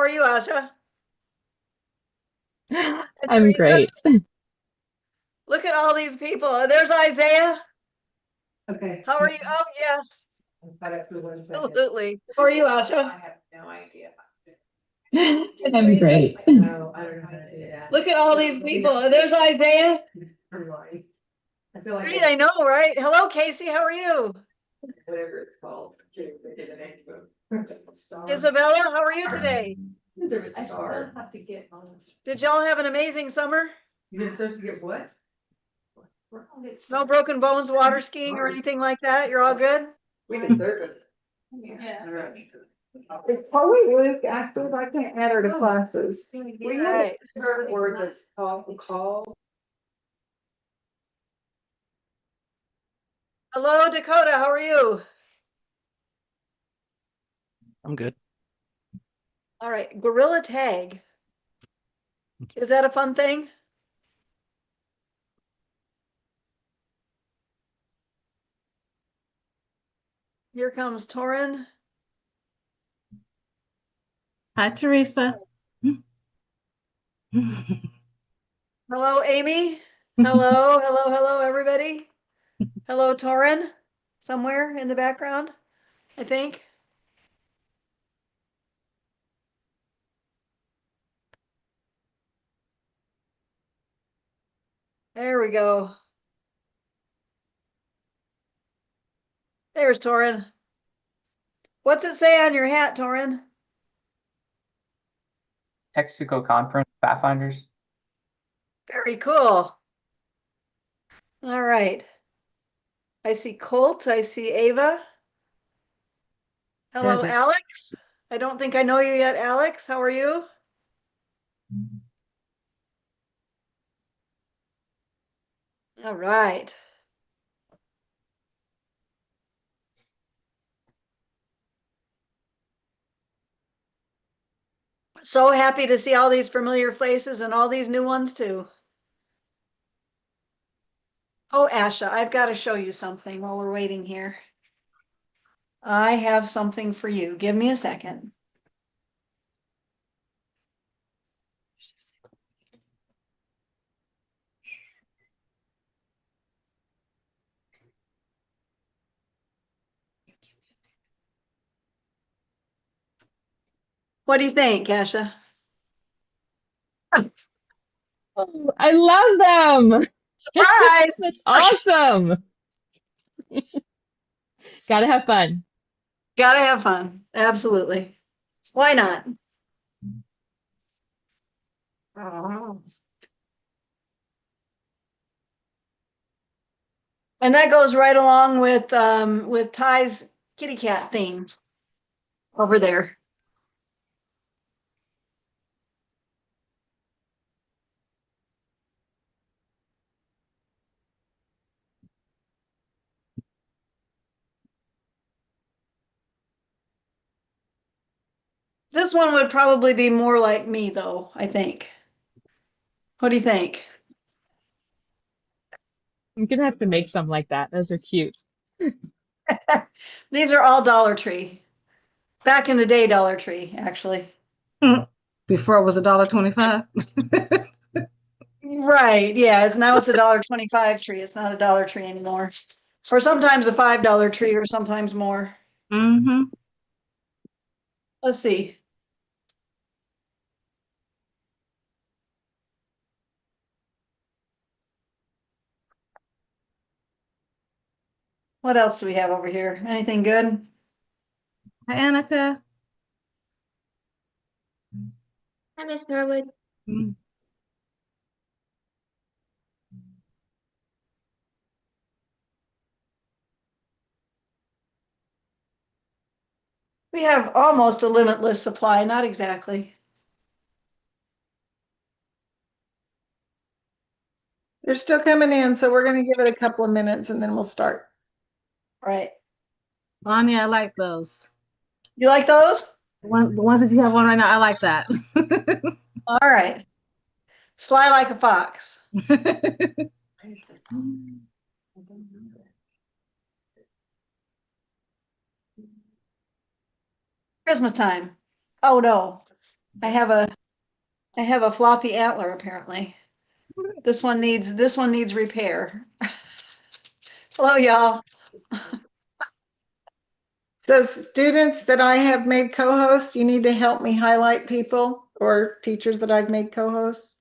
are you, Asha? And I'm Teresa, great. look at all these people. There's Isaiah. Okay. How are you? Oh, yes, Got it for 1 second. absolutely. How are you, Asha? I have no idea. I'm great. No, I don't know how to do that. Look at all these people. There's Isaiah. I'm lying. I feel like Great, I know, right? Hello, Casey. How are you? whatever it's called. Star. Isabella, how are you today? I still have to get on this. Did y'all have an amazing summer? You're supposed to get what? No broken bones, water skiing, or anything like that? You're all good? We deserve it. Yeah. It's probably Luke active. I can't add her to classes. We have Right. her word that's call. Hello, Dakota. How are you? I'm good. All right. Gorilla tag. Is that a fun thing? Here comes Torin. Hi, Teresa. Hello, Amy. Hello, hello, hello, everybody. Hello, Torin. Somewhere in the background, I think. There we go. There's Torin. What's it say on your hat, Torin? Texaco Conference Pathfinders. Very cool. All right. I see Colt. I see Ava. Hello, Good. Alex. I don't think I know you yet, Alex. How are you? All right. So happy to see all these familiar faces and all these new ones too. Oh, Asha, I've got to show you something while we're waiting here. I have something for you. Give me a second. What do you think, Asha? Oh, I love them. Surprise! That's awesome. Gotta have fun. Gotta have fun. Absolutely. Why not? And that goes right along with Ty's kitty cat theme over there. This one would probably be more like me though, I think. What do you think? I'm gonna have to make some like that. Those are cute. These are all Dollar Tree. Back in the day, Dollar Tree, actually. Before it was $1.25. Right. Yeah. Now it's a $1.25 tree. It's not a Dollar Tree anymore. Or sometimes a $5 tree or sometimes more. Mm-hmm. Let's see. What else do we have over here? Anything good? Hi, Annika. Hi, Miss Norwood. Mm. We have almost a limitless supply, not exactly. They're still coming in, so we're gonna give it a couple of minutes and then we'll start. Right. Bonnie, I like those. You like those? The ones that you have on right now, I like that. All right. Sly like a fox. Christmas time. Oh no. I have a floppy antler apparently. This one needs repair. Hello, y'all. So students that I have made co-hosts, you need to help me highlight people or teachers that I've made co-hosts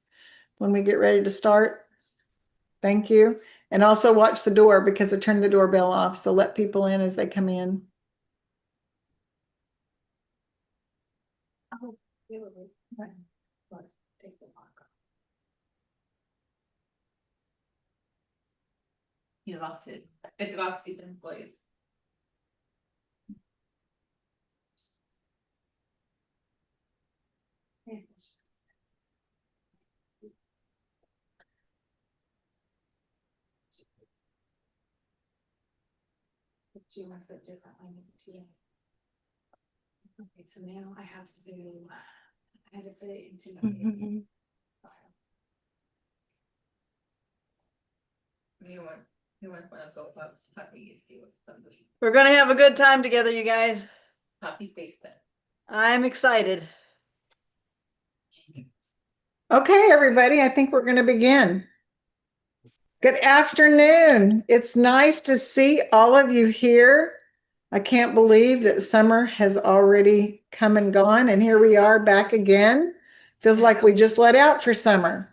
when we get ready to start. Thank you. And also watch the door because I turned the doorbell off. So let people in as they come in. He locked it. It locks it in place. You want the different line. Okay, so now I have to do, I had to put it into my file. You want to go up, copy, see what somebody, We're gonna have a good time together, you guys. copy paste that. I'm excited. Okay, everybody, I think we're going to begin. Good afternoon. It's nice to see all of you here. I can't believe that summer has already come and gone, and here we are back again. Feels like we just let out for summer.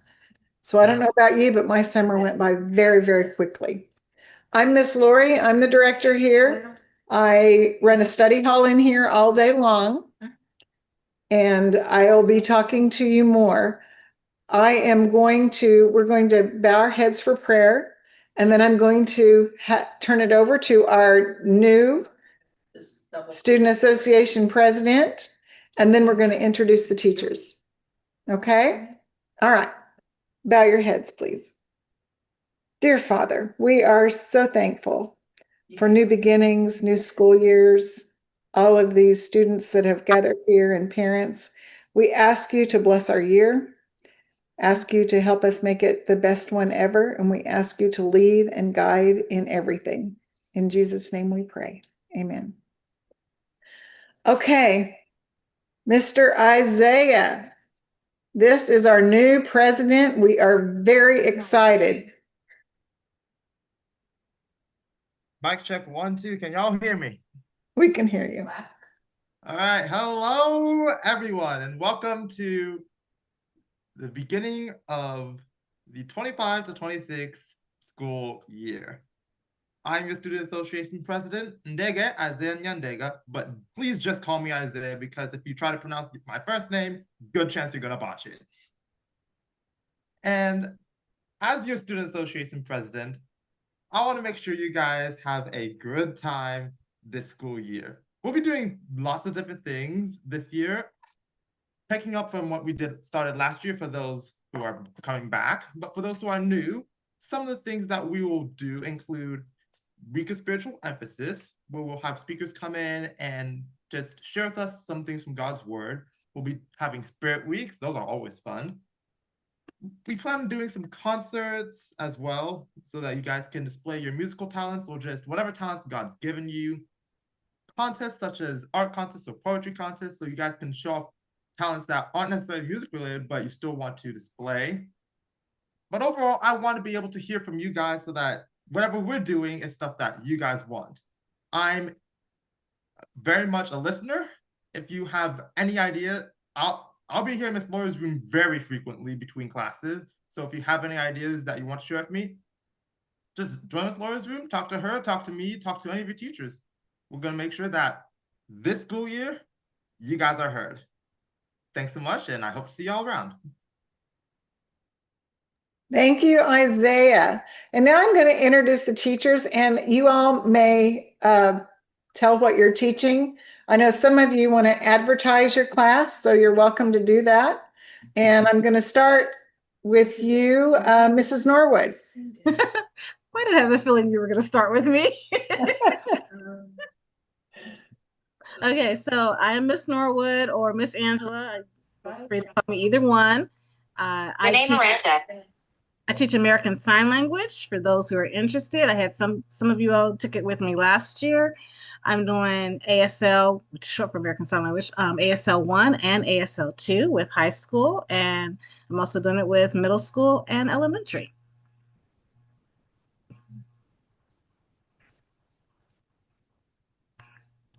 So I don't know about you, but my summer went by very, very quickly. I'm Miss Lori. I'm the director here. I run a study hall in here all day long, and I'll be talking to you more. we're going to bow our heads for prayer, and then I'm going to turn it over to our new Student Association president, and then we're going to introduce the teachers. Okay? All right. Bow your heads, please. Dear Father, we are so thankful for new beginnings, new school years, all of these students that have gathered here and parents. We ask you to bless our year, ask you to help us make it the best one ever, and we ask you to lead and guide in everything. In Jesus' name we pray. Amen. Okay, Mr. Isaiah, this is our new president. We are very excited. Mic check 1, 2. Can y'all hear me? We can hear you. All right. Hello, everyone, and welcome to the beginning of the 25 to 26 school year. I'm your Student Association President, Ndege Isaiah Nyandega, but please just call me Isaiah because if you try to pronounce my first name, good chance you're going to botch it. And as your Student Association President, I want to make sure you guys have a good time this school year. We'll be doing lots of different things this year, picking up from what we started last year for those who are coming back. But for those who are new, some of the things that we will do include week of spiritual emphasis, where we'll have speakers come in and just share with us some things from God's word. We'll be having spirit weeks. Those are always fun. We plan on doing some concerts as well so that you guys can display your musical talents or just whatever talents God's given you. Contests such as art contests or poetry contests so you guys can show off talents that aren't necessarily music related, but you still want to display. But overall, I want to be able to hear from you guys so that whatever we're doing is stuff that you guys want. I'm very much a listener. If you have any idea, I'll be here in Miss Laura's room very frequently between classes. So if you have any ideas that you want to share with me, just join Miss Laura's room, talk to her, talk to me, talk to any of your teachers. We're going to make sure that this school year, you guys are heard. Thanks so much, and I hope to see y'all around. Thank you, Isaiah. And now I'm going to introduce the teachers, and you all may tell what you're teaching. I know some of you want to advertise your class, so you're welcome to do that. And I'm going to start with you, Mrs. Norwood. Why did I have a feeling you were going to start with me? Okay, so I am Miss Norwood or Miss Angela. Feel free to call me either one. I teach American Sign Language for those who are interested. I had some of you all took it with me last year. I'm doing ASL, which is short for American Sign Language, ASL 1 and ASL 2 with high school. And I'm also doing it with middle school and elementary.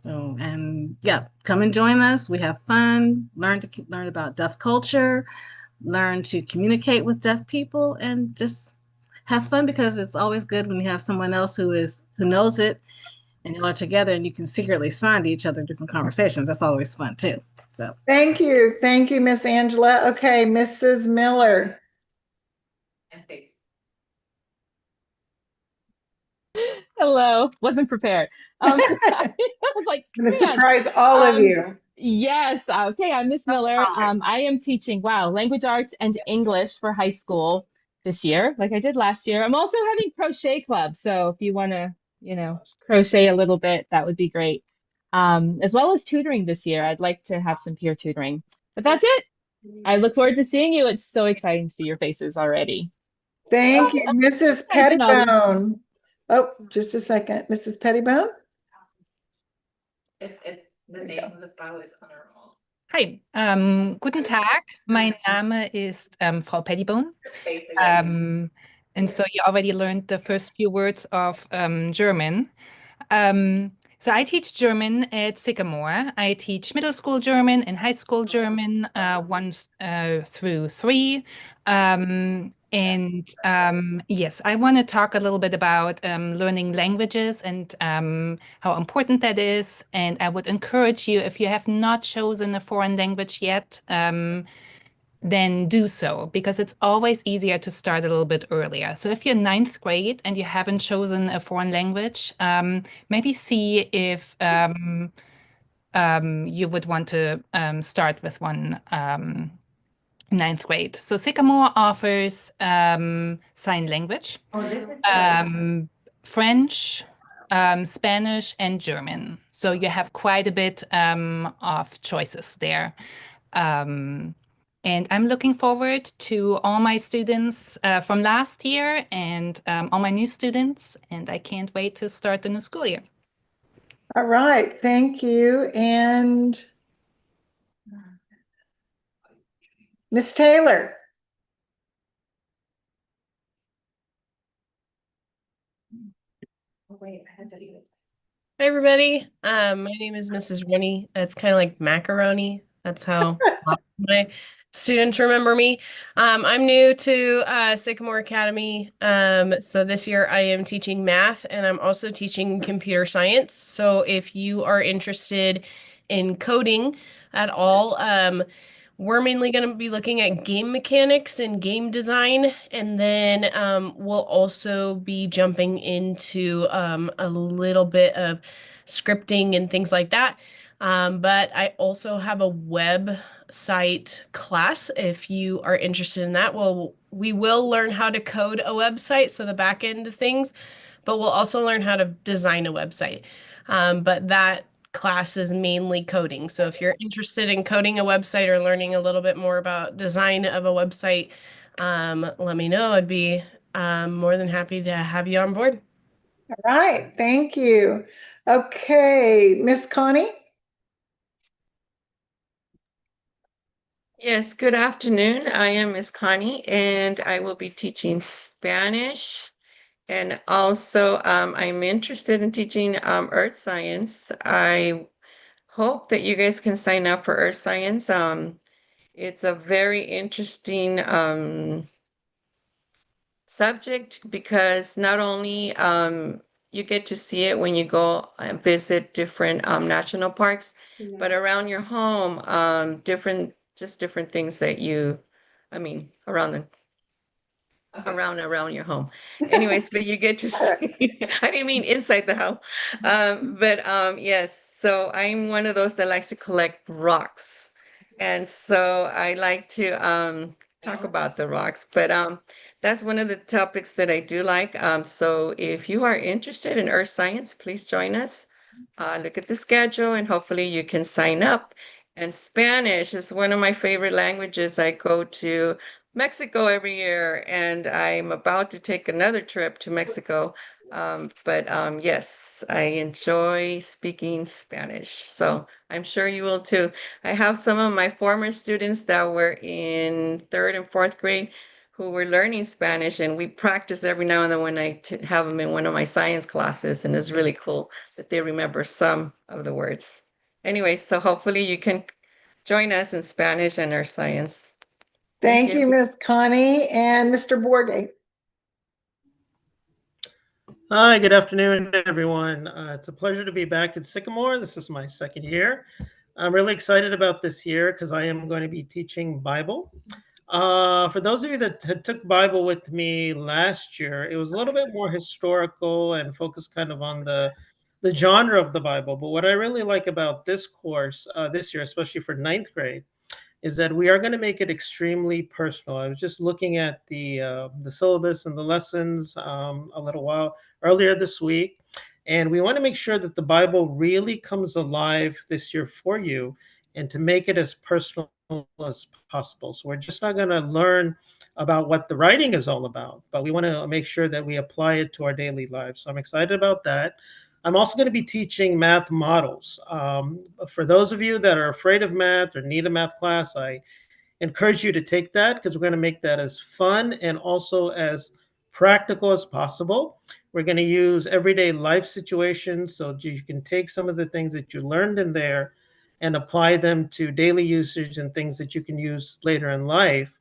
So, and yeah, come and join us. We have fun, learn about deaf culture, learn to communicate with deaf people, and just have fun, because it's always good when you have someone else who knows it, and y'all are together and you can secretly sign to each other different conversations. That's always fun too. So Thank you. Thank you, Miss Angela. Okay, Mrs. Miller. Hello. Wasn't prepared. I was like, I'm going to man. surprise all of you. Yes. Okay. I'm Miss Miller. I am teaching, wow, language arts and English for high school this year, like I did last year. I'm also having crochet club. So if you want to, crochet a little bit, that would be great. As well as tutoring this year. I'd like to have some peer tutoring. But that's it. I look forward to seeing you. It's so exciting to see your faces already. Thank you, Mrs. Hi, Denali. Pettibone. Oh, just a second. Mrs. Pettibone? The name of the file is on our own. Hi, guten Tag. Mein Name ist Frau Pettibone. And so you already learned the first few words of German. So I teach German at Sycamore. I teach middle school German and high school German, 1 through 3. Yes, I want to talk a little bit about learning languages and how important that is. And I would encourage you, if you have not chosen a foreign language yet, then do so, because it's always easier to start a little bit earlier. So if you're ninth grade and you haven't chosen a foreign language, maybe see if you would want to start with one ninth grade. So Sycamore offers sign language, French, Spanish, and German. So you have quite a bit of choices there. And I'm looking forward to all my students from last year and all my new students, and I can't wait to start the new school year. All right, thank you. And Miss Taylor. Oh, wait, I had to do it. Hi, everybody. My name is Mrs. Rennie. It's kind of like macaroni. That's how my students remember me. I'm new to Sycamore Academy. So this year I am teaching math, and I'm also teaching computer science. So if you are interested in coding at all, we're mainly going to be looking at game mechanics and game design, and then we'll also be jumping into a little bit of scripting and things like that. But I also have a website class if you are interested in that. Well, we will learn how to code a website, so the back end of things, but we'll also learn how to design a website. But that class is mainly coding. So if you're interested in coding a website or learning a little bit more about design of a website, let me know. I'd be more than happy to have you on board. All right, thank you. Okay, Miss Connie. Yes, good afternoon. I am Miss Connie, and I will be teaching Spanish. And also, I'm interested in teaching earth science. I hope that you guys can sign up for earth science. It's a very interesting subject, because not only you get to see it when you go and visit different national parks, but around your home, different things that I mean, around your home. Anyways, but you get to see, I didn't mean inside the house. Yes, so I'm one of those that likes to collect rocks. And so I like to talk about the rocks, but that's one of the topics that I do like. So if you are interested in earth science, please join us. Look at the schedule and hopefully you can sign up. And Spanish is one of my favorite languages. I go to Mexico every year, and I'm about to take another trip to Mexico But yes, I enjoy speaking Spanish. So I'm sure you will too. I have some of my former students that were in third and fourth grade who were learning Spanish, and we practice every now and then when I have them in one of my science classes, and it's really cool that they remember some of the words. Anyway, so hopefully you can join us in Spanish and our science. Thank Thank you. you, Miss Connie and Mr. Borgate. Hi, good afternoon, everyone. It's a pleasure to be back at Sycamore. This is my second year. I'm really excited about this year because I am going to be teaching Bible. For those of you that took Bible with me last year, it was a little bit more historical and focused kind of on the genre of the Bible. But what I really like about this course this year, especially for ninth grade, is that we are going to make it extremely personal. I was just looking at the syllabus and the lessons a little while earlier this week, and we want to make sure that the Bible really comes alive this year for you, and to make it as personal as possible. So we're just not going to learn about what the writing is all about, but we want to make sure that we apply it to our daily lives. So I'm excited about that. I'm also going to be teaching math models. For those of you that are afraid of math or need a math class, I encourage you to take that because we're going to make that as fun and also as practical as possible. We're going to use everyday life situations so you can take some of the things that you learned in there and apply them to daily usage and things that you can use later in life.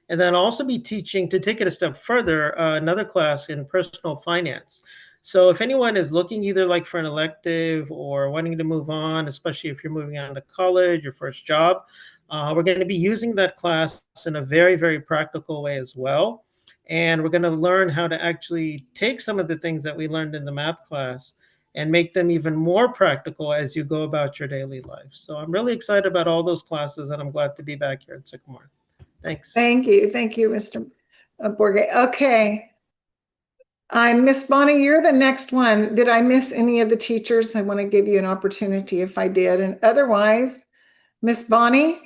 And then also be teaching, to take it a step further, another class in personal finance. So if anyone is looking either like for an elective or wanting to move on, especially if you're moving on to college, your first job, we're going to be using that class in a very, very practical way as well. And we're going to learn how to actually take some of the things that we learned in the math class and make them even more practical as you go about your daily life. So I'm really excited about all those classes, and I'm glad to be back here at Sycamore. Thanks. Thank you. Thank you, Mr. Borgate. Okay. Miss Bonnie, you're the next one. Did I miss any of the teachers? I want to give you an opportunity if I did. And otherwise, Miss Bonnie,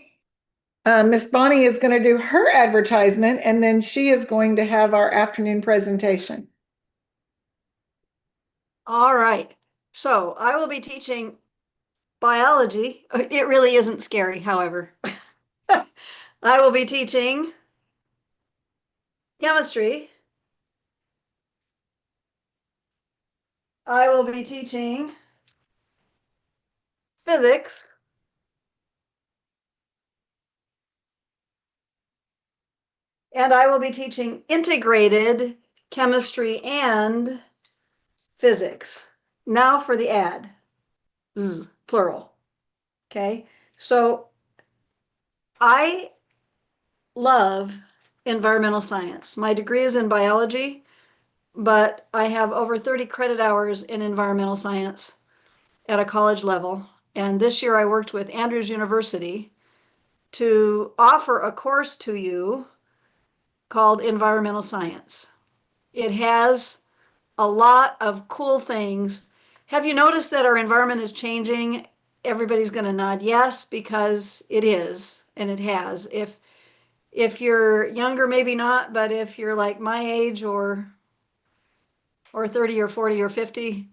Miss Bonnie is going to do her advertisement, and then she is going to have our afternoon presentation. All right. So I will be teaching biology. It really isn't scary, however. I will be teaching chemistry. I will be teaching physics. And I will be teaching integrated chemistry and physics. Now for the ad. Plural. Okay. So I love environmental science. My degree is in biology, but I have over 30 credit hours in environmental science at a college level. And this year I worked with Andrews University to offer a course to you called Environmental Science. It has a lot of cool things. Have you noticed that our environment is changing? Everybody's going to nod yes, because it is, and it has. If you're younger, maybe not, but if you're like my age or 30 or 40 or 50,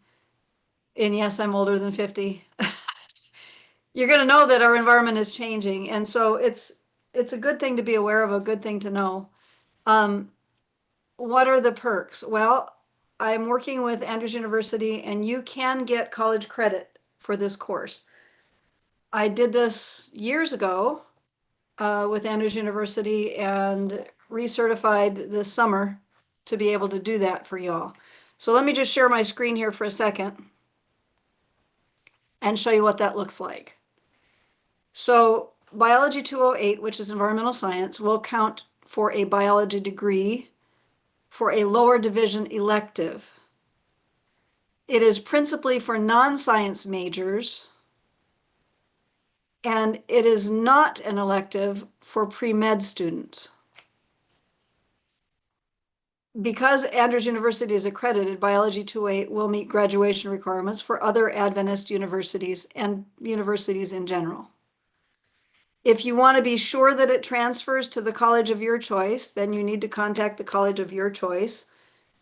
and yes, I'm older than 50, you're going to know that our environment is changing. And so it's a good thing to be aware of, a good thing to know. Um, what are the perks? Well, I'm working with Andrews University, and you can get college credit for this course. I did this years ago with Andrews University and recertified this summer to be able to do that for y'all. So let me just share my screen here for a second and show you what that looks like. So Biology 208, which is environmental science, will count for a biology degree for a lower division elective. It is principally for non-science majors, and it is not an elective for pre-med students. Because Andrews University is accredited, Biology 208 will meet graduation requirements for other Adventist universities and universities in general. If you want to be sure that it transfers to the college of your choice, then you need to contact the college of your choice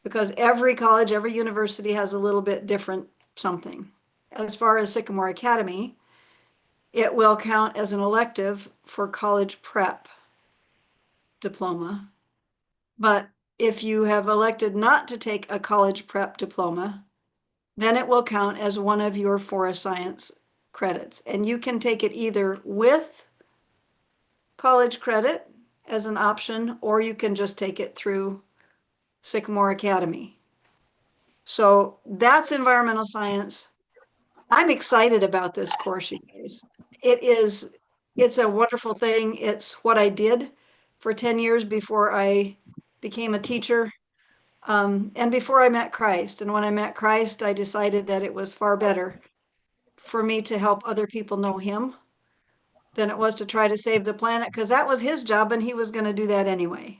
because every college, every university has a little bit different something. As far as Sycamore Academy, it will count as an elective for college prep diploma. But if you have elected not to take a college prep diploma, then it will count as one of your forest science credits. And you can take it either with college credit as an option, or you can just take it through Sycamore Academy. So that's environmental science. I'm excited about this course, you guys. It's a wonderful thing. It's what I did for 10 years before I became a teacher, and before I met Christ. And when I met Christ, I decided that it was far better for me to help other people know him than it was to try to save the planet, because that was his job and he was going to do that anyway.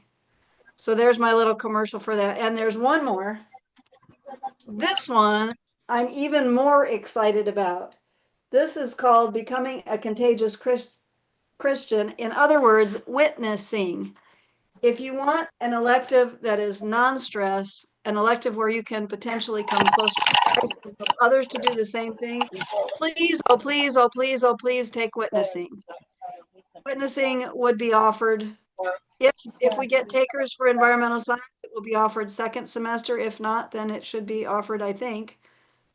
So there's my little commercial for that. And there's one more. This one I'm even more excited about. This is called Becoming a Contagious Christian. In other words, witnessing. If you want an elective that is non-stress, an elective where you can potentially come closer to Christ and help others to do the same thing, please, oh please, oh please, oh please take witnessing. Witnessing would be offered if we get takers for environmental science, it will be offered second semester. If not, then it should be offered, I think,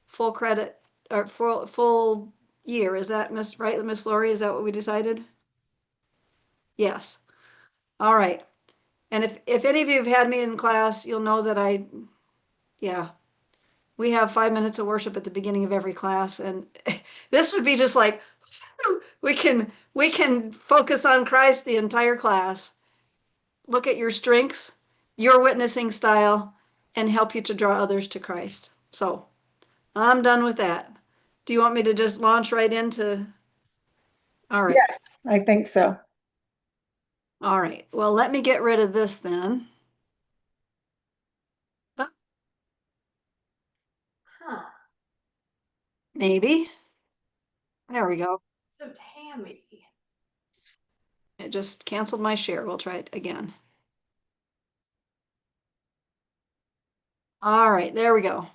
full credit or full year. Is that right, Miss Lori? Is that what we decided? Yes. All right. And if any of you have had me in class, you'll know that yeah, we have 5 minutes of worship at the beginning of every class. And this would be just like, we can focus on Christ the entire class, look at your strengths, your witnessing style, and help you to draw others to Christ. So I'm done with that. Do you want me to just launch right into? All right. Yes, I think so. All right. Well, let me get rid of this then. Maybe. There we go. So Tammy. It just canceled my share. We'll try it again. All right, there we go.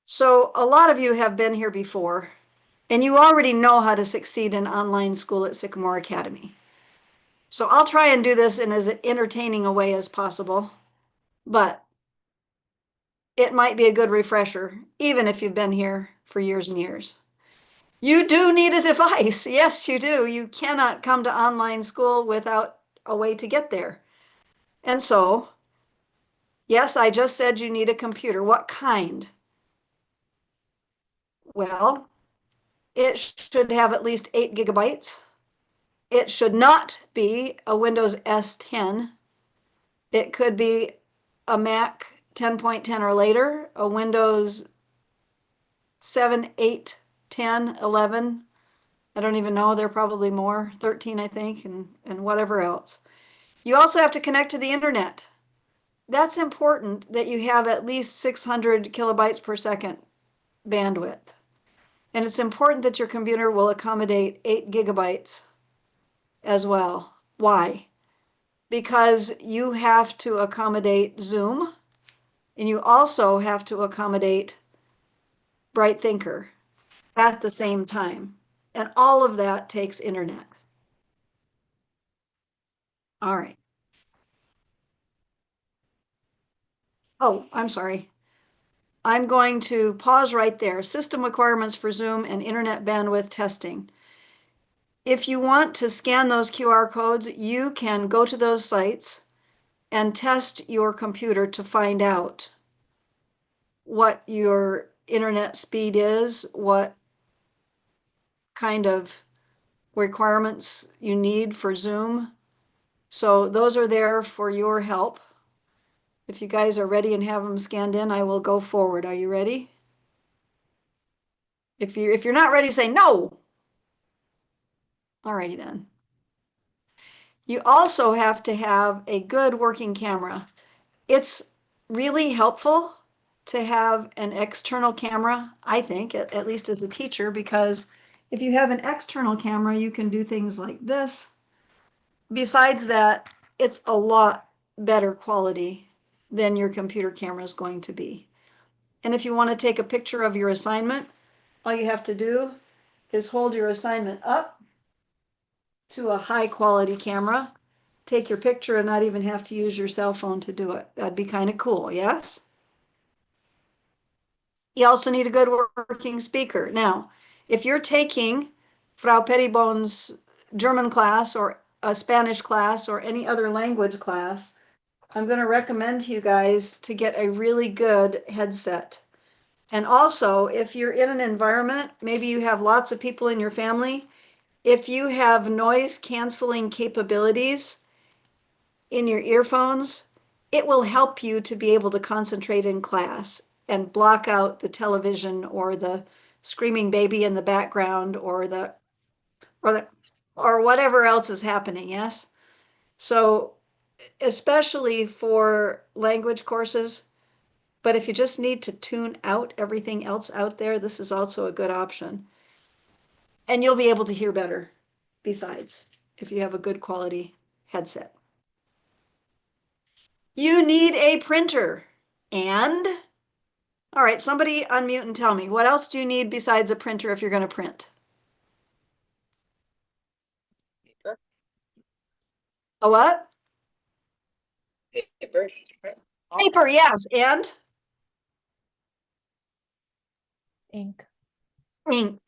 So a lot of you have been here before, and you already know how to succeed in online school at Sycamore Academy. So I'll try and do this in as entertaining a way as possible, but it might be a good refresher, even if you've been here for years and years. You do need a device. Yes, you do. You cannot come to online school without a way to get there. And so, yes, I just said you need a computer. What kind? Well, it should have at least 8 gigabytes. It should not be a Windows S10. It could be a Mac 10.10 or later, a Windows 7, 8, 10, 11. I don't even know. There are probably more, 13, I think, and whatever else. You also have to connect to the internet. That's important that you have at least 600 kilobytes per second bandwidth. And it's important that your computer will accommodate 8 gigabytes as well. Why? Because you have to accommodate Zoom, and you also have to accommodate Bright Thinker at the same time. And all of that takes internet. All right. Oh, I'm sorry. I'm going to pause right there. System requirements for Zoom and internet bandwidth testing. If you want to scan those QR codes, you can go to those sites and test your computer to find out what your internet speed is, what kind of requirements you need for Zoom. So those are there for your help. If you guys are ready and have them scanned in, I will go forward. Are you ready? If you're not ready, say no. Alrighty then. You also have to have a good working camera. It's really helpful to have an external camera, I think, at least as a teacher, because if you have an external camera, you can do things like this. Besides that, it's a lot better quality than your computer camera is going to be. And if you want to take a picture of your assignment, all you have to do is hold your assignment up to a high quality camera, take your picture and not even have to use your cell phone to do it. That'd be kind of cool, yes? You also need a good working speaker. Now, if you're taking Frau Pettibone's German class or a Spanish class or any other language class, I'm going to recommend to you guys to get a really good headset. And also, if you're in an environment, maybe you have lots of people in your family, if you have noise canceling capabilities in your earphones, it will help you to be able to concentrate in class and block out the television or the screaming baby in the background or the or whatever else is happening, yes? So, especially for language courses, but if you just need to tune out everything else out there, this is also a good option. And you'll be able to hear better besides if you have a good quality headset. You need a printer. And, all right, somebody unmute and tell me, what else do you need besides a printer if you're going to print? A what? Paper. Paper, yes. And Ink. ink.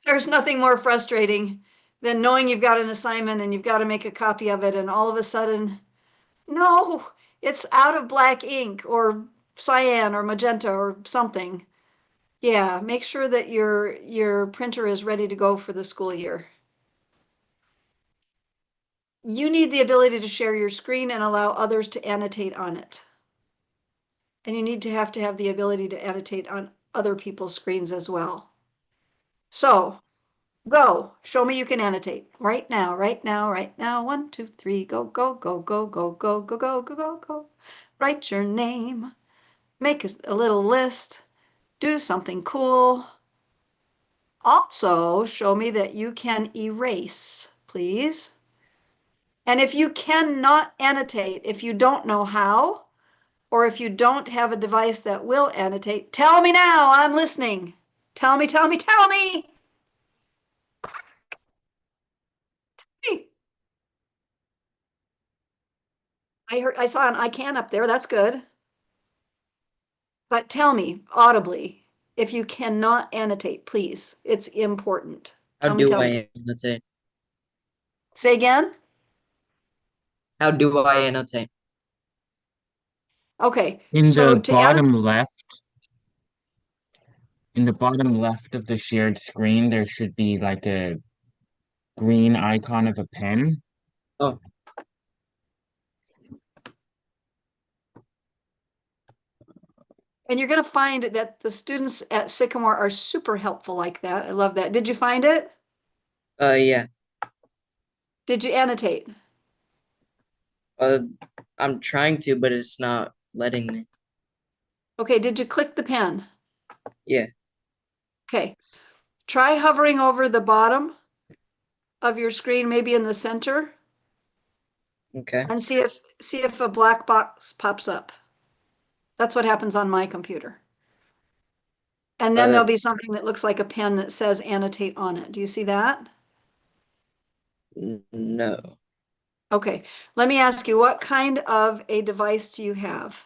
There's nothing more frustrating than knowing you've got an assignment and you've got to make a copy of it, and all of a sudden, no, it's out of black ink or cyan or magenta or something. Yeah, make sure that your printer is ready to go for the school year. You need the ability to share your screen and allow others to annotate on it. And you need to have the ability to annotate on other people's screens as well. So go, show me you can annotate right now, right now, right now. 1, 2, 3, go, go, go, go, go, go, go, go, go, go, go. Write your name, make a little list, do something cool. Also, show me that you can erase, please. And if you cannot annotate, if you don't know how, or if you don't have a device that will annotate, tell me now, I'm listening. Tell me, tell me, tell me. I saw an I can up there, that's good. But tell me audibly, if you cannot annotate, please, it's important. How Tell me, do tell me. I annotate? Say again? How do I annotate? Okay, In so the to annotate, bottom left of the shared screen, there should be like a green icon of a pen. Oh, and you're going to find that the students at Sycamore are super helpful like that. I love that. Did you find it? yeah. Did you annotate? Uh, I'm trying to, but it's not letting me. Okay, did you click the pen? Yeah. Okay, try hovering over the bottom of your screen, maybe in the center, Okay. and see if a black box pops up. That's what happens on my computer. And then Uh, there'll be something that looks like a pen that says annotate on it. Do you see that? no. Okay, let me ask you, what kind of a device do you have?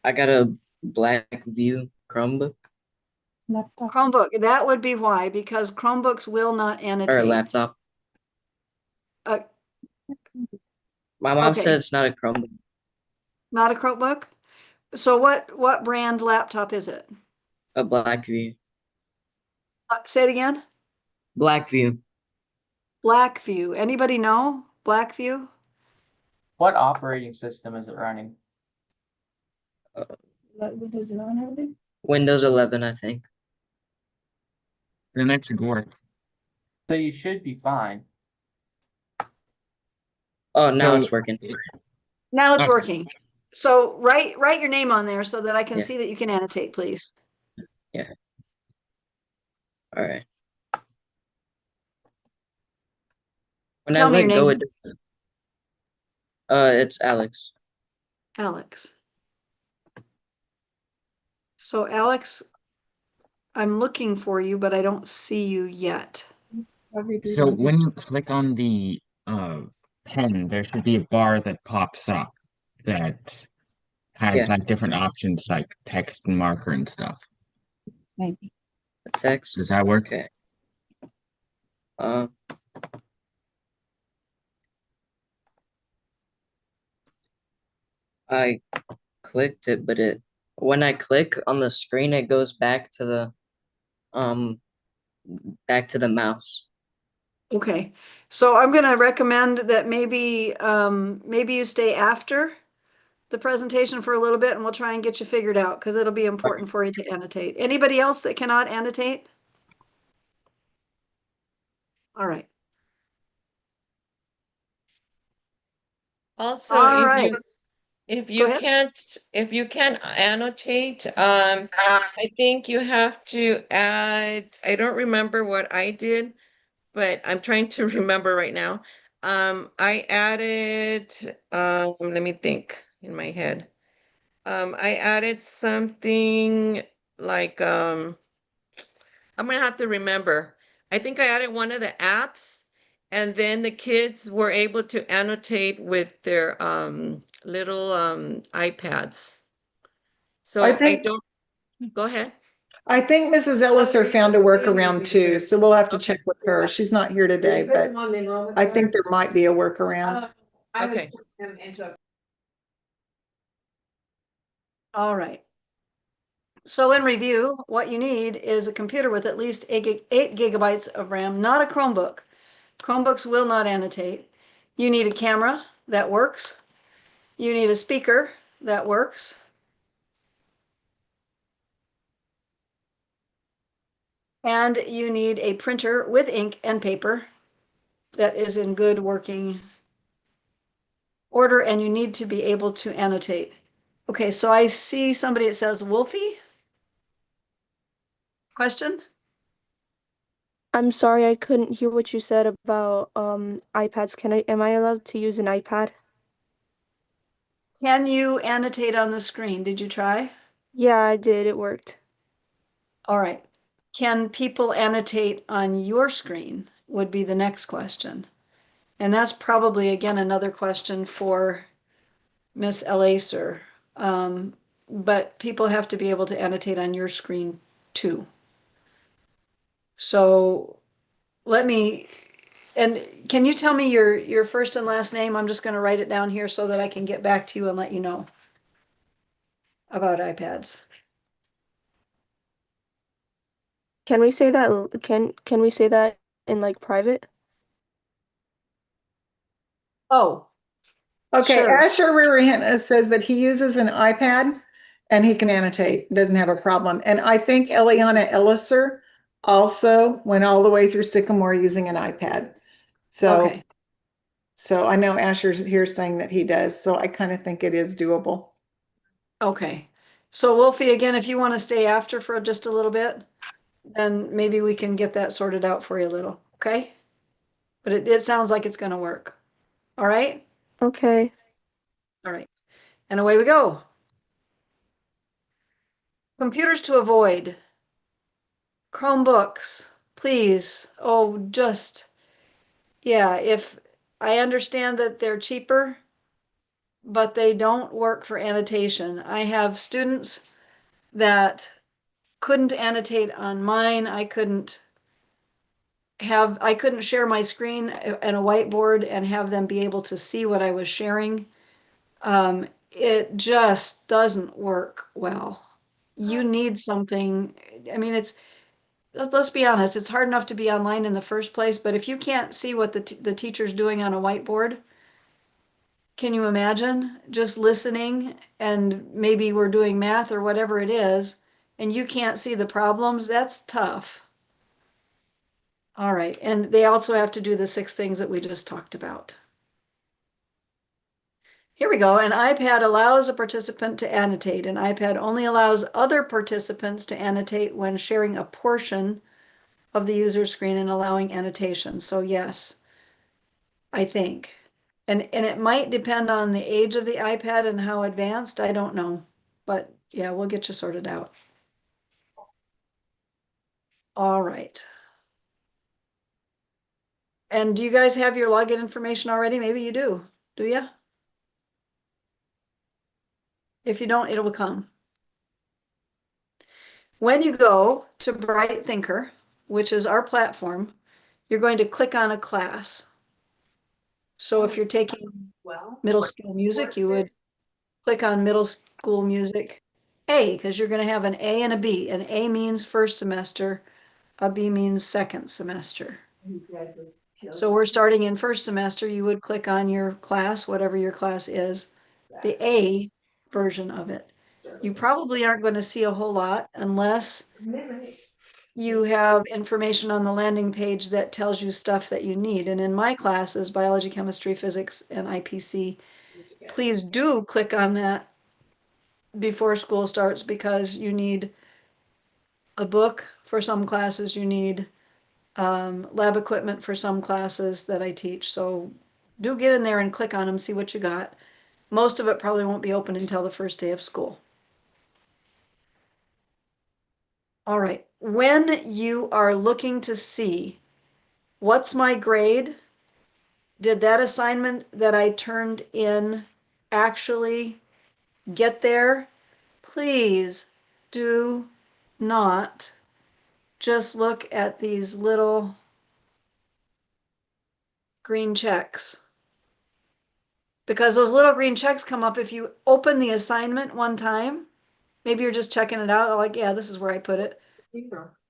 I got a Blackview Chromebook Chromebook. That would be why, because Chromebooks will not or a annotate. laptop. Uh, My mom said okay, it's not a Chromebook. not a Chromebook. So what brand laptop is it? A Blackview. Say it again. Blackview. Blackview. Anybody know Blackview? What operating system is it running? Windows 11, I think. Then it should work. So you should be fine. Oh, now So it's working. Now it's okay. working. So write your name on there so that I can Yeah. see that you can annotate, please. Yeah. All right. When I Tell me your let go, name. it's Alex. Alex. So Alex, I'm looking for you, but I don't see you yet. So when you click on the pen, there should be a bar that pops up that has Yeah, like different options like text and marker and stuff. maybe the text. Does that work? Okay. Uh, I clicked it, but when I click on the screen, it goes um back to the mouse. Okay, so I'm going to recommend that maybe you stay after the presentation for a little bit and we'll try and get you figured out because it'll be important for you to annotate. Anybody else that cannot annotate? All right. Also, All right. if Go you ahead. can't annotate, I think you have to add, I don't remember what I did, but I'm trying to remember right now. I added, let me think in my head. I added something like, I'm gonna have to remember. I think I added one of the apps, and then the kids were able to annotate with their little iPads. I So I think don't, go ahead. I think Mrs. Elliser found a workaround too, so we'll have to Okay. check with her. She's not here today, but I think there might be a workaround. Okay. All right. So in review, what you need is a computer with at least 8 gigabytes of RAM, not a Chromebook. Chromebooks will not annotate. You need a camera that works. You need a speaker that works. And you need a printer with ink and paper that is in good working order, and you need to be able to annotate. Okay, so I see somebody that says Wolfie. Question? I'm sorry, I couldn't hear what you said about iPads. Am I allowed to use an iPad? Can you annotate on the screen? Did you try? Yeah, I did. It worked. All right. Can people annotate on your screen? Would be the next question. And that's probably, again, another question for Miss Elacer. But people have to be able to annotate on your screen too. So let me, and can you tell me your first and last name? I'm just going to write it down here so that I can get back to you and let you know about iPads. Can we say that can we say that in like private? Oh, Okay, sure. Asher Ririhan says that he uses an iPad and he can annotate, doesn't have a problem. And I think Eliana Elliser also went all the way through Sycamore using an iPad. Okay. So I know Asher's here saying that he does, so I kind of think it is doable. Okay. So Wolfie, again, if you want to stay after for just a little bit, then maybe we can get that sorted out for you a little, okay? But it sounds like it's going to work. All right? Okay. All right. And away we go. Computers to avoid. Chromebooks, please. Oh, just, yeah, if I understand that they're cheaper, but they don't work for annotation. I have students that couldn't annotate on mine. I couldn't share my screen and a whiteboard and have them be able to see what I was sharing. It just doesn't work well. You need something, I mean, let's be honest, it's hard enough to be online in the first place, but if you can't see what the teacher's doing on a whiteboard, can you imagine just listening and maybe we're doing math or whatever it is, and you can't see the problems? That's tough. All right, and they also have to do the 6 things that we just talked about. Here we go. An iPad allows a participant to annotate. An iPad only allows other participants to annotate when sharing a portion of the user screen and allowing annotation. So yes, I think. And it might depend on the age of the iPad and how advanced, I don't know. But yeah, we'll get you sorted out. All right. And do you guys have your login information already? Maybe you do you? If you don't, it'll come. When you go to Bright Thinker, which is our platform, you're going to click on a class. So if you're taking middle school music, you would click on middle school music A, because you're going to have an A and a B. An A means first semester, a B means second semester. So we're starting in first semester, you would click on your class, whatever your class is, the A version of it. You probably aren't going to see a whole lot unless you have information on the landing page that tells you stuff that you need. And in my classes, biology, chemistry, physics, and IPC, please do click on that before school starts because you need a book for some classes, you need lab equipment for some classes that I teach. So do get in there and click on them, see what you got. Most of it probably won't be open until the first day of school. All right, when you are looking to see what's my grade, did that assignment that I turned in actually get there? Please do not just look at these little green checks. Because those little green checks come up if you open the assignment one time. Maybe you're just checking it out, like, yeah, this is where I put it.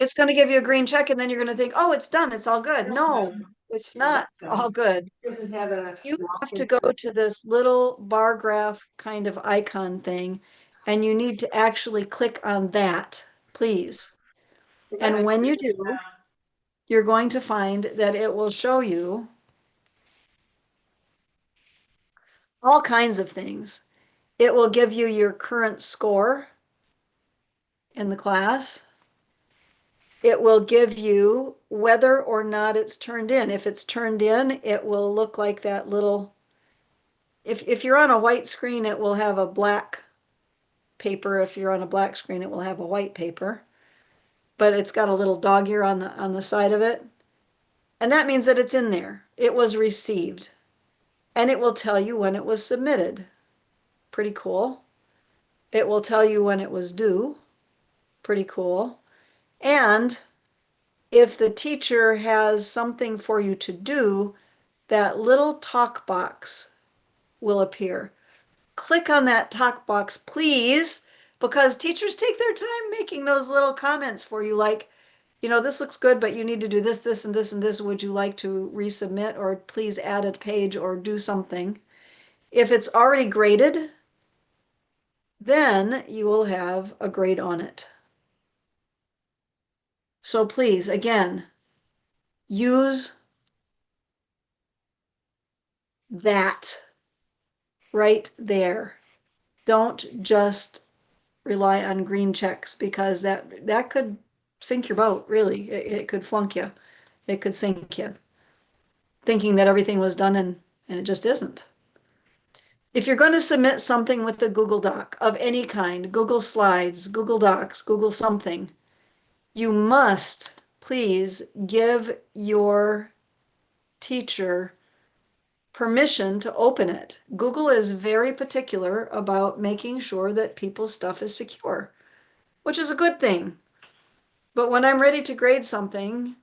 It's going to give you a green check, and then you're going to think, oh, it's done, it's all good. No, it's not all good. You have to go to this little bar graph kind of icon thing, and you need to actually click on that, please. And when you do, you're going to find that it will show you all kinds of things. It will give you your current score in the class. It will give you whether or not it's turned in. If it's turned in, it will look like that little, if you're on a white screen, it will have a black paper. If you're on a black screen, it will have a white paper. But it's got a little dog ear on the side of it. And that means that it's in there. It was received. And it will tell you when it was submitted. Pretty cool. It will tell you when it was due. Pretty cool. And if the teacher has something for you to do, that little talk box will appear. Click on that talk box, please, because teachers take their time making those little comments for you, like, this looks good, but you need to do this, this, and this, and this. Would you like to resubmit, or please add a page or do something? If it's already graded, then you will have a grade on it. So please, again, use that right there. Don't just rely on green checks because that could sink your boat, really. It could flunk you. It could sink you, thinking that everything was done and it just isn't. If you're going to submit something with the Google Doc of any kind, Google Slides, Google Docs, Google something, you must please give your teacher permission to open it. Google is very particular about making sure that people's stuff is secure, which is a good thing. But when I'm ready to grade something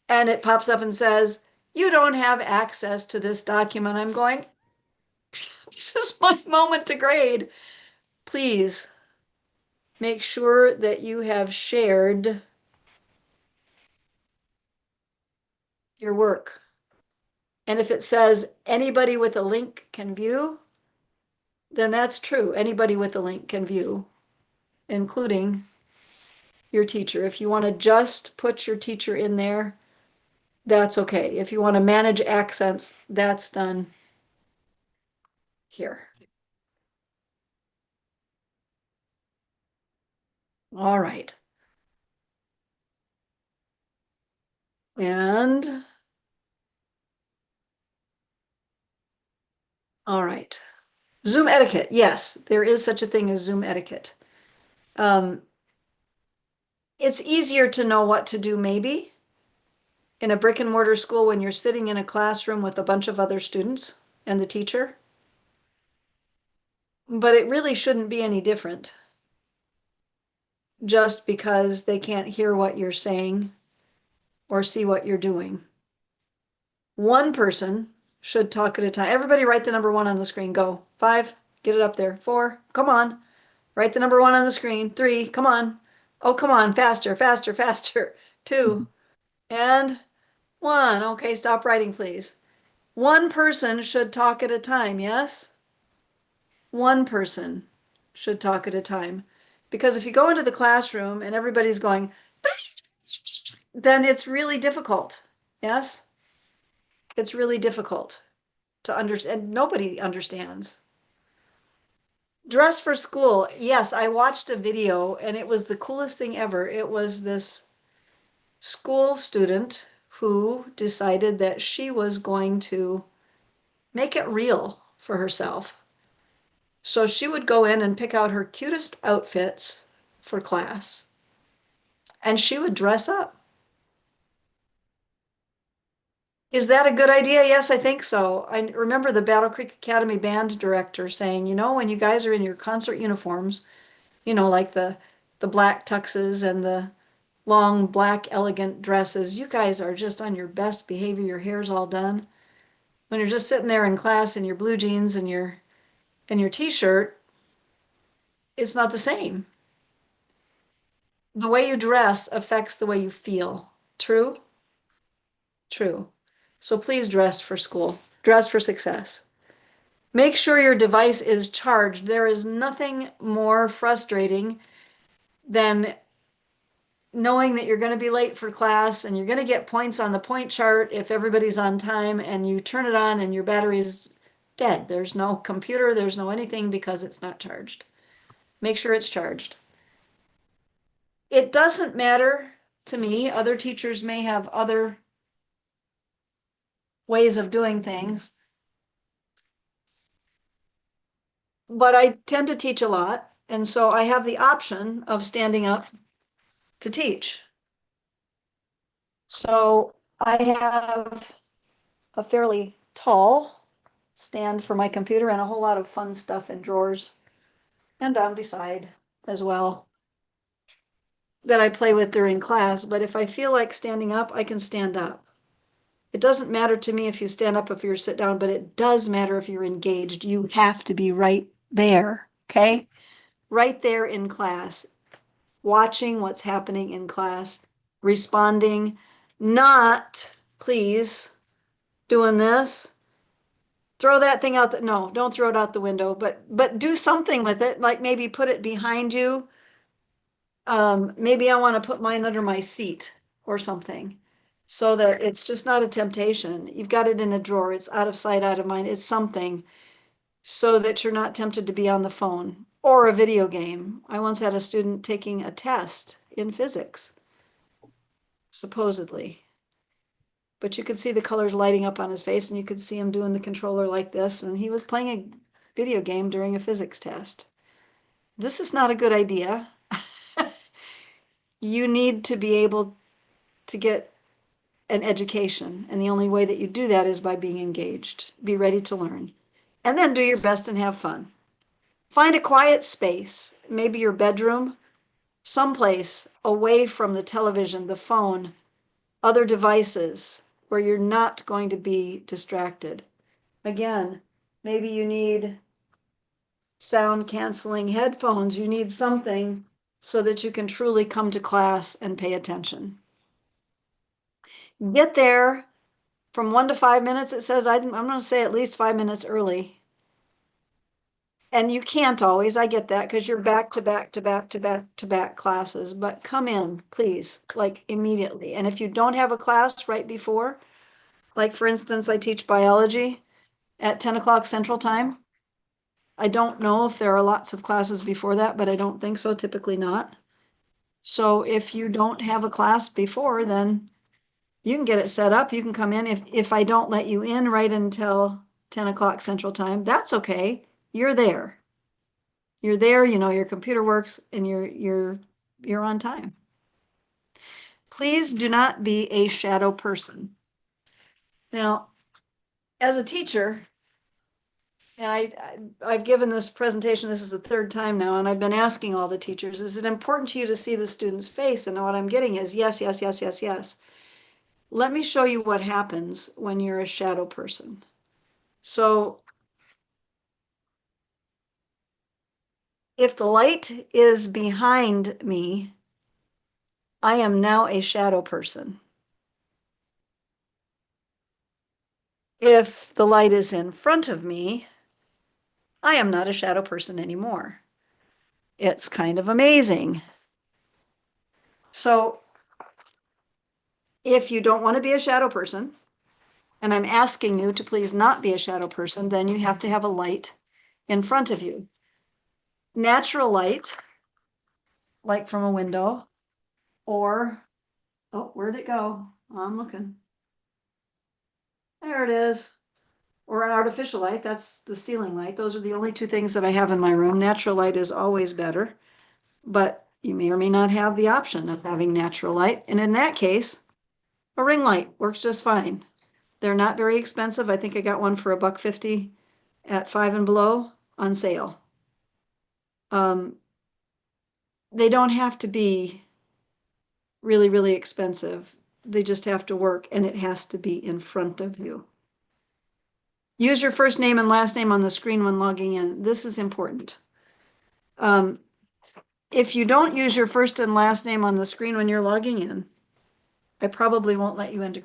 and it pops up and says, you don't have access to this document, I'm going, this is my moment to grade. Please make sure that you have shared your work. And if it says anybody with a link can view, then that's true. Anybody with a link can view, including your teacher. If you want to just put your teacher in there, that's okay. If you want to manage accents, that's done here. All right. And All right. Zoom etiquette. Yes, there is such a thing as Zoom etiquette. It's easier to know what to do maybe in a brick and mortar school when you're sitting in a classroom with a bunch of other students and the teacher, but it really shouldn't be any different just because they can't hear what you're saying or see what you're doing. One person should talk at a time. Everybody write the number 1 on the screen. Go. 5, get it up there. 4, come on. Write the number 1 on the screen. 3, come on. Oh, come on, faster, faster, faster. 2, and 1. Okay, stop writing, please. One person should talk at a time, yes? One person should talk at a time. Because if you go into the classroom and everybody's going, then it's really difficult. Yes? It's really difficult to understand. Nobody understands. Dress for school. Yes, I watched a video and it was the coolest thing ever. It was this school student who decided that she was going to make it real for herself. So she would go in and pick out her cutest outfits for class, and she would dress up. Is that a good idea? Yes, I think so. I remember the Battle Creek Academy band director saying, you know, when you guys are in your concert uniforms, you know, like the black tuxes and the long black elegant dresses, you guys are just on your best behavior. Your hair's all done. When you're just sitting there in class in your blue jeans and your t-shirt, it's not the same. The way you dress affects the way you feel. True? True. So please dress for school. Dress for success. Make sure your device is charged. There is nothing more frustrating than knowing that you're going to be late for class and you're going to get points on the point chart if everybody's on time and you turn it on and your battery is dead. There's no computer, there's no anything because it's not charged. Make sure it's charged. It doesn't matter to me. Other teachers may have other ways of doing things. But I tend to teach a lot, and so I have the option of standing up to teach. So I have a fairly tall stand for my computer and a whole lot of fun stuff in drawers and down beside as well that I play with during class. But if I feel like standing up, I can stand up. It doesn't matter to me if you stand up, if you sit down, but it does matter if you're engaged. You have to be right there, okay? Right there in class, watching what's happening in class, responding, not, please, doing this. Throw that thing out no, don't throw it out the window, but do something with it, like maybe put it behind you. Maybe I want to put mine under my seat or something so that it's just not a temptation. You've got it in a drawer. It's out of sight, out of mind. It's something so that you're not tempted to be on the phone or a video game. I once had a student taking a test in physics, supposedly. But you could see the colors lighting up on his face and you could see him doing the controller like this. And he was playing a video game during a physics test. This is not a good idea. You need to be able to get an education. And the only way that you do that is by being engaged. Be ready to learn. And then do your best and have fun. Find a quiet space, maybe your bedroom, someplace away from the television, the phone, other devices where you're not going to be distracted. Again, maybe you need sound canceling headphones. You need something so that you can truly come to class and pay attention. Get there from 1 to 5 minutes. It says I'm going to say at least 5 minutes early. And you can't always, I get that, because you're back to back to back to back to back classes, but come in, please, like immediately. And if you don't have a class right before, like for instance, I teach biology at 10 o'clock Central Time. I don't know if there are lots of classes before that, but I don't think so, typically not. So if you don't have a class before, then you can get it set up. You can come in. If I don't let you in right until 10 o'clock Central Time. That's okay. You're there. You're there, you know your computer works, and you're on time. Please do not be a shadow person. Now, as a teacher, and I've given this presentation, this is the third time now, and I've been asking all the teachers, is it important to you to see the student's face? And what I'm getting is yes, yes, yes, yes, yes. Let me show you what happens when you're a shadow person. So if the light is behind me, I am now a shadow person. If the light is in front of me, I am not a shadow person anymore. It's kind of amazing. So if you don't want to be a shadow person, and I'm asking you to please not be a shadow person, then you have to have a light in front of you. Natural light, like from a window, or, oh, where'd it go? I'm looking. There it is. Or an artificial light, that's the ceiling light. Those are the only two things that I have in my room. Natural light is always better, but you may or may not have the option of having natural light. And in that case, a ring light works just fine. They're not very expensive. I think I got one for $1.50 at Five and Below on sale. They don't have to be really, really expensive. They just have to work, and it has to be in front of you. Use your first name and last name on the screen when logging in. This is important. If you don't use your first and last name on the screen when you're logging in, I probably won't let you into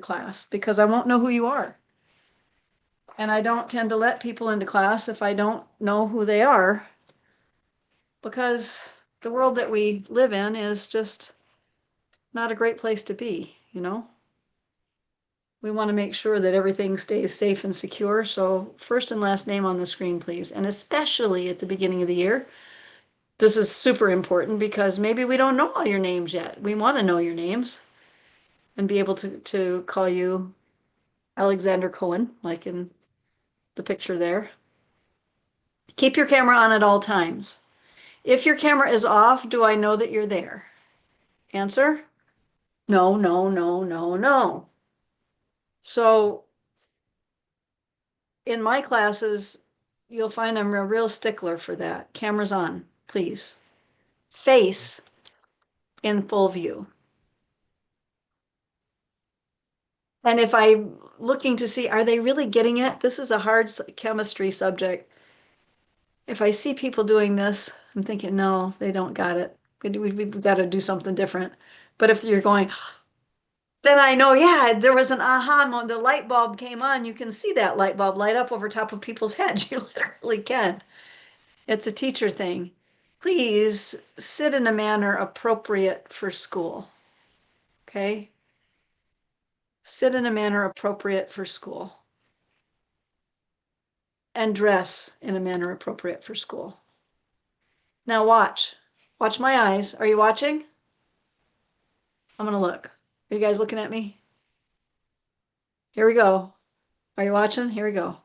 class because I won't know who you are. And I don't tend to let people into class if I don't know who they are, because the world that we live in is just not a great place to be, you know? We want to make sure that everything stays safe and secure. So first and last name on the screen, please. And especially at the beginning of the year, this is super important because maybe we don't know all your names yet. We want to know your names and be able to call you Alexander Cohen, like in the picture there. Keep your camera on at all times. If your camera is off, do I know that you're there? Answer? No, no, no, no, no. So in my classes, you'll find I'm a real stickler for that. Cameras on, please. Face in full view. And if I'm looking to see, are they really getting it? This is a hard chemistry subject. If I see people doing this, I'm thinking, no, they don't got it. We've got to do something different. But if you're going, then I know, yeah, there was an aha moment. The light bulb came on. You can see that light bulb light up over top of people's heads. You literally can. It's a teacher thing. Please sit in a manner appropriate for school. Okay? Sit in a manner appropriate for school. And dress in a manner appropriate for school. Now watch. Watch my eyes. Are you watching? I'm gonna look. Are you guys looking at me? Here we go. Are you watching? Here we go.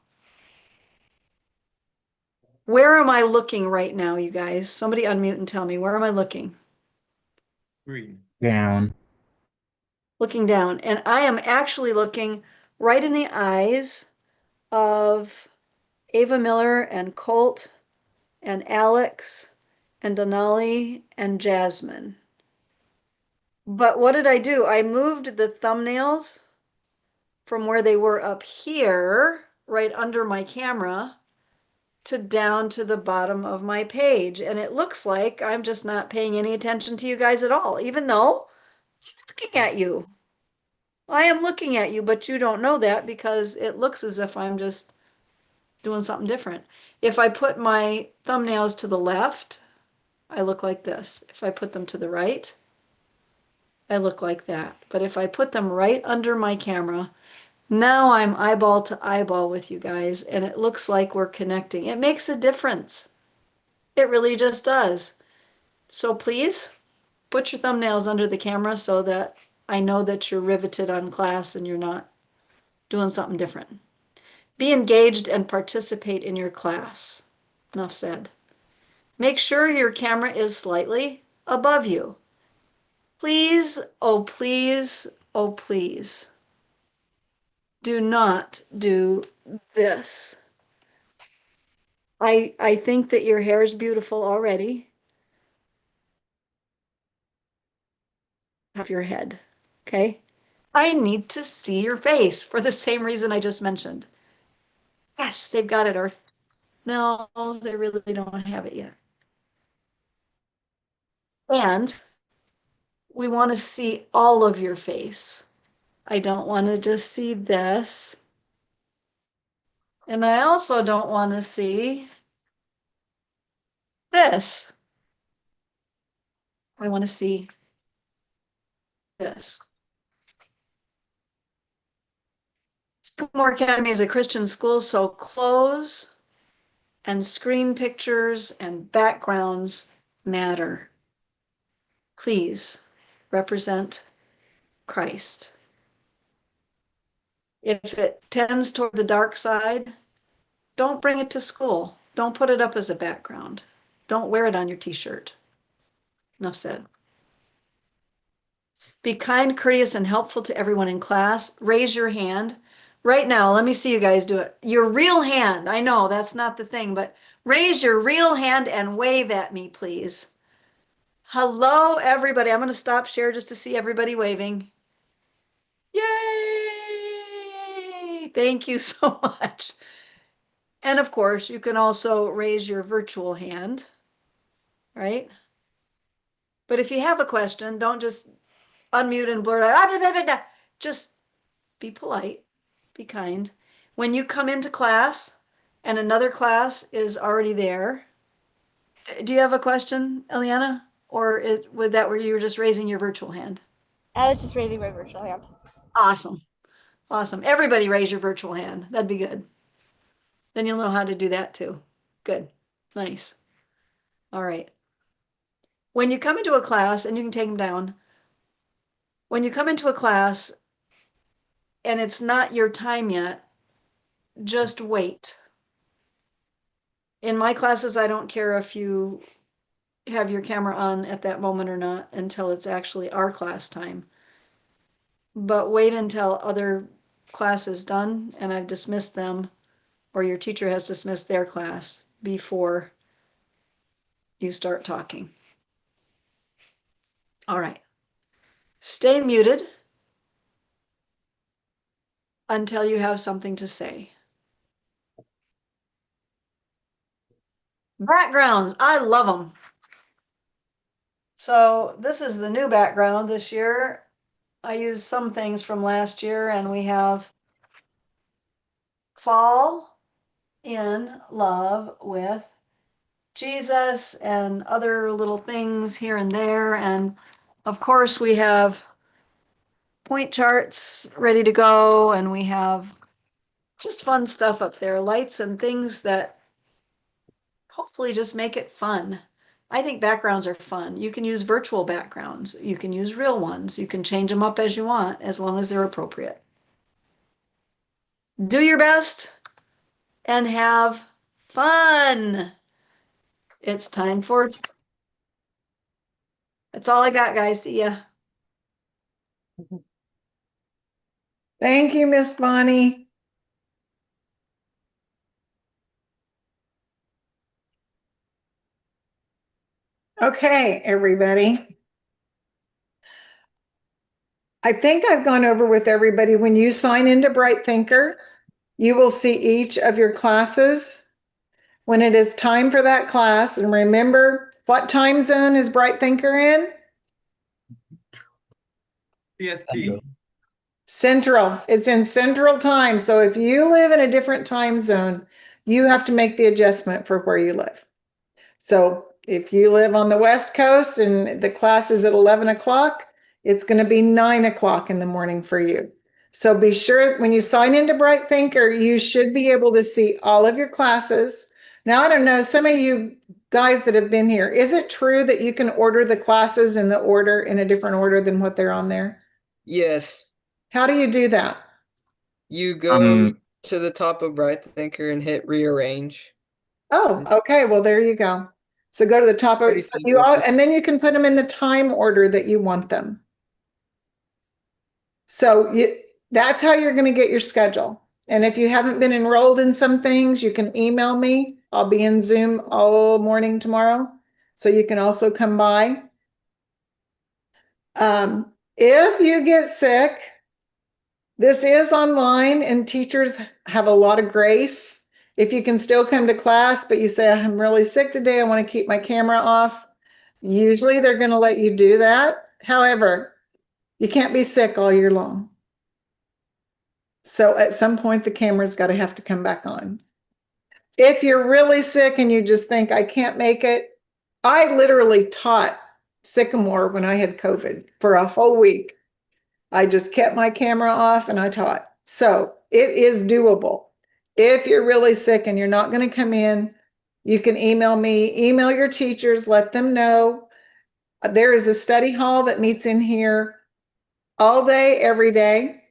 Where am I looking right now, you guys? Somebody unmute and tell me, where am I looking? Green. Down. Looking down. And I am actually looking right in the eyes of Ava Miller and Colt and Alex and Denali and Jasmine. But what did I do? I moved the thumbnails from where they were up here, right under my camera, to down to the bottom of my page. And it looks like I'm just not paying any attention to you guys at all, even though I'm looking at you. I am looking at you, but you don't know that because it looks as if I'm just doing something different. If I put my thumbnails to the left, I look like this. If I put them to the right, I look like that. But if I put them right under my camera, now I'm eyeball to eyeball with you guys, and it looks like we're connecting. It makes a difference. It really just does. So please put your thumbnails under the camera so that I know that you're riveted on class and you're not doing something different. Be engaged and participate in your class. Enough said. Make sure your camera is slightly above you. Please, oh please, oh please, do not do this. I think that your hair is beautiful already. Of your head, okay? I need to see your face for the same reason I just mentioned. Yes, they've got it, or no, they really don't have it yet. And we want to see all of your face. I don't want to just see this. And I also don't want to see this. I want to see this. Sycamore Academy is a Christian school, so clothes and screen pictures and backgrounds matter. Please represent Christ. If it tends toward the dark side, don't bring it to school. Don't put it up as a background. Don't wear it on your t-shirt. Enough said. Be kind, courteous, and helpful to everyone in class. Raise your hand. Right now, let me see you guys do it. Your real hand. I know that's not the thing, but raise your real hand and wave at me, please. Hello, everybody. I'm going to stop share just to see everybody waving. Yay! Thank you so much. And of course, you can also raise your virtual hand, right? But if you have a question, don't just unmute and blurt out, "Ah, blah, blah, blah." Just be polite, be kind. When you come into class and another class is already there, do you have a question, Eliana? Or was that where you were just raising your virtual hand? I was just raising my virtual hand. Awesome. Awesome. Everybody raise your virtual hand. That'd be good. Then you'll know how to do that too. Good. Nice. All right. When you come into a class, and you can take them down, when you come into a class and it's not your time yet, just wait. In my classes, I don't care if you have your camera on at that moment or not until it's actually our class time. But wait until other class is done and I've dismissed them, or your teacher has dismissed their class before you start talking. All right. Stay muted until you have something to say. Backgrounds, I love them. So this is the new background this year. I used some things from last year, and we have fall in love with Jesus and other little things here and there. And of course, we have point charts ready to go, and we have just fun stuff up there, lights and things that hopefully just make it fun. I think backgrounds are fun. You can use virtual backgrounds. You can use real ones. You can change them up as you want, as long as they're appropriate. Do your best and have fun. It's time for, that's all I got, guys. See ya. Thank you, Miss Bonnie. Okay, everybody. I think I've gone over with everybody. When you sign into Bright Thinker, you will see each of your classes. When it is time for that class, and remember, what time zone is Bright Thinker in? PST. Central. It's in Central Time. So if you live in a different time zone, you have to make the adjustment for where you live. So if you live on the West Coast and the class is at 11 o'clock, it's going to be 9 o'clock in the morning for you. So be sure when you sign into Bright Thinker, you should be able to see all of your classes. Now, I don't know, some of you guys that have been here, is it true that you can order the classes in the order in a different order than what they're on there? Yes. How do you do that? You go to the top of Bright Thinker and hit rearrange. Oh, okay. Well, there you go. So go to the top of it. So you all, and then you can put them in the time order that you want them. So that's how you're going to get your schedule. And if you haven't been enrolled in some things, you can email me. I'll be in Zoom all morning tomorrow. So you can also come by. If you get sick, this is online and teachers have a lot of grace. If you can still come to class, but you say, I'm really sick today, I want to keep my camera off, usually they're going to let you do that. However, you can't be sick all year long. So at some point, the camera's got to have to come back on. If you're really sick and you just think, I can't make it, I literally taught Sycamore when I had COVID for a whole week. I just kept my camera off and I taught. So it is doable. If you're really sick and you're not going to come in, you can email me, email your teachers, let them know. There is a study hall that meets in here all day, every day.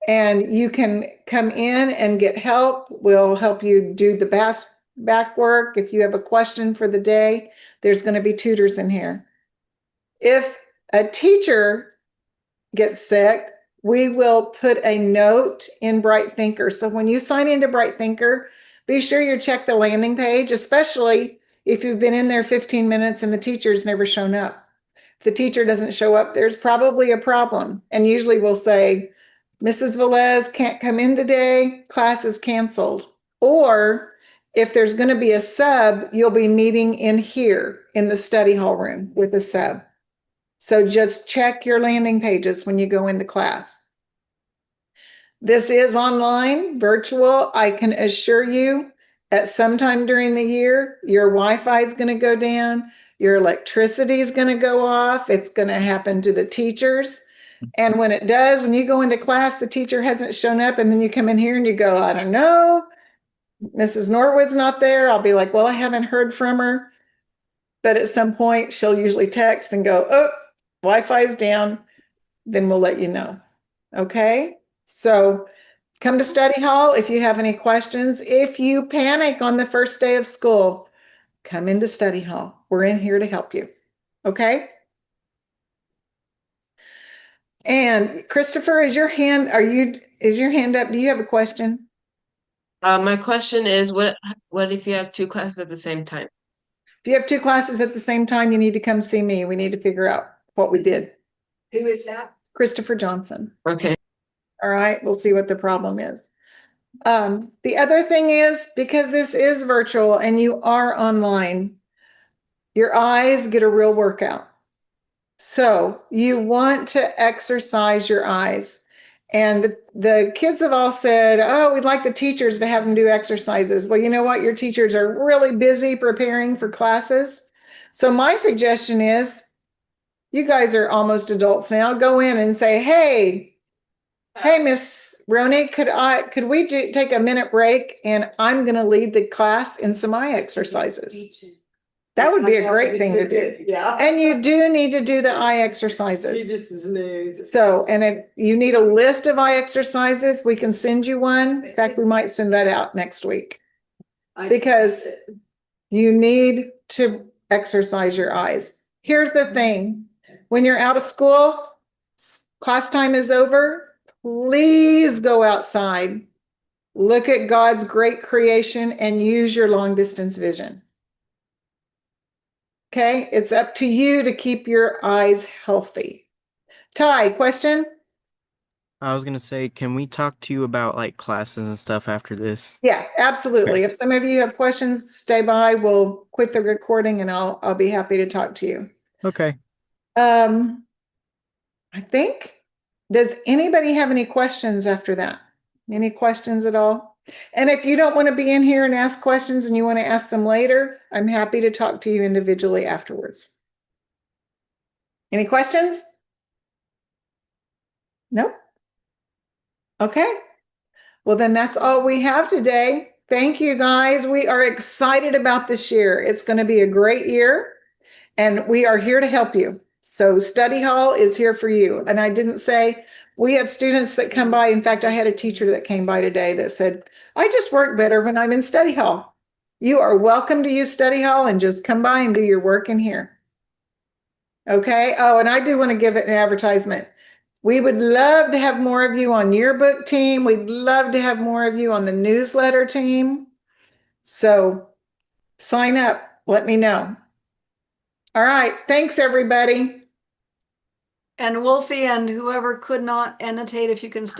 And you can come in and get help. We'll help you do the back work. If you have a question for the day, there's going to be tutors in here. If a teacher gets sick, we will put a note in Bright Thinker. So when you sign into Bright Thinker, be sure you check the landing page, especially if you've been in there 15 minutes and the teacher's never shown up. If the teacher doesn't show up, there's probably a problem. And usually we'll say, Mrs. Velez can't come in today, class is canceled. Or if there's going to be a sub, you'll be meeting in here in the study hall room with a sub. So just check your landing pages when you go into class. This is online, virtual. I can assure you at some time during the year, your Wi-Fi is going to go down, your electricity is going to go off. It's going to happen to the teachers. And when it does, when you go into class, the teacher hasn't shown up, and then you come in here and you go, I don't know, Mrs. Norwood's not there. I'll be like, well, I haven't heard from her. But at some point, she'll usually text and go, oh, Wi-Fi is down. Then we'll let you know. Okay? So come to study hall if you have any questions. If you panic on the first day of school, come into study hall. We're in here to help you. Okay? And Christopher, is your hand up? Do you have a question? My question is, what if you have two classes at the same time? If you have two classes at the same time, you need to come see me. We need to figure out what we did. Who is that? Christopher Johnson. Okay. All right, we'll see what the problem is. The other thing is, because this is virtual and you are online, your eyes get a real workout. So you want to exercise your eyes. And the kids have all said, oh, we'd like the teachers to have them do exercises. Well, you know what? Your teachers are really busy preparing for classes. So my suggestion is, you guys are almost adults now. Go in and say, hey, Miss Roni, could we take a minute break? And I'm going to lead the class in some eye exercises. That would be a great thing to do. Yeah. And you do need to do the eye exercises. So, and if you need a list of eye exercises, we can send you one. In fact, we might send that out next week. Because you need to exercise your eyes. Here's the thing. When you're out of school, class time is over, please go outside. Look at God's great creation and use your long distance vision. Okay, it's up to you to keep your eyes healthy. Ty, question? I was gonna say, can we talk to you about like classes and stuff after this? Yeah, absolutely. Okay. If some of you have questions, stay by. We'll quit the recording and I'll be happy to talk to you. Okay. I think, does anybody have any questions after that? Any questions at all? And if you don't want to be in here and ask questions and you want to ask them later, I'm happy to talk to you individually afterwards. Any questions? Nope. Okay. Well, then that's all we have today. Thank you, guys. We are excited about this year. It's going to be a great year, and we are here to help you. So study hall is here for you. And I didn't say, We have students that come by. In fact, I had a teacher that came by today that said, I just work better when I'm in study hall. You are welcome to use study hall and just come by and do your work in here. Okay. Oh, and I do want to give it an advertisement. We would love to have more of you on yearbook team. We'd love to have more of you on the newsletter team. So sign up. Let me know. All right. Thanks, everybody. And Wolfie and whoever could not annotate, if you can stay